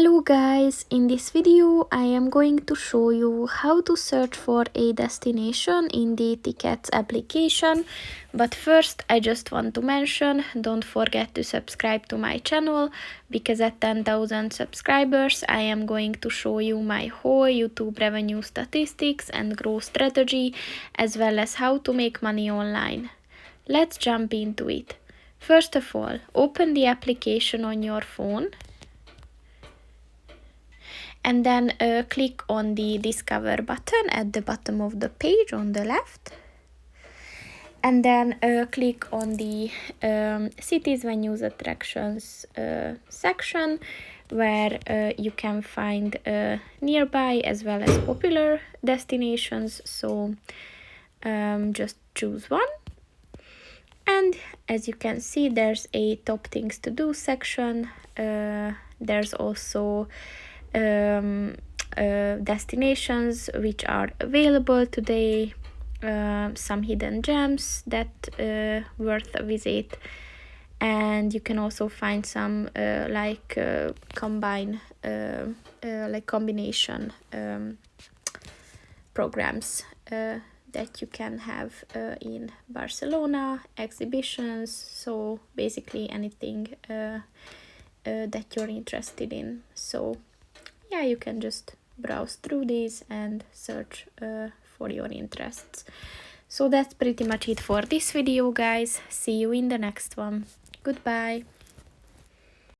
Hello guys, in this video I am going to show you how to search for a destination in the Tiqets application. But first I just want to mention, don't forget to subscribe to my channel, because at 10,000 subscribers I am going to show you my whole YouTube revenue statistics and growth strategy, as well as how to make money online. Let's jump into it. First of all, open the application on your phone. And then click on the Discover button at the bottom of the page on the left. And then click on the Cities, Venues, Attractions section, where you can find nearby as well as popular destinations. So just choose one. And as you can see, there's a top things to do section. There's also destinations which are available today, some hidden gems that worth a visit, and you can also find some combination programs that you can have in Barcelona, exhibitions, so basically anything that you're interested in. So yeah, you can just browse through these and search for your interests. So that's pretty much it for this video, guys. See you in the next one. Goodbye.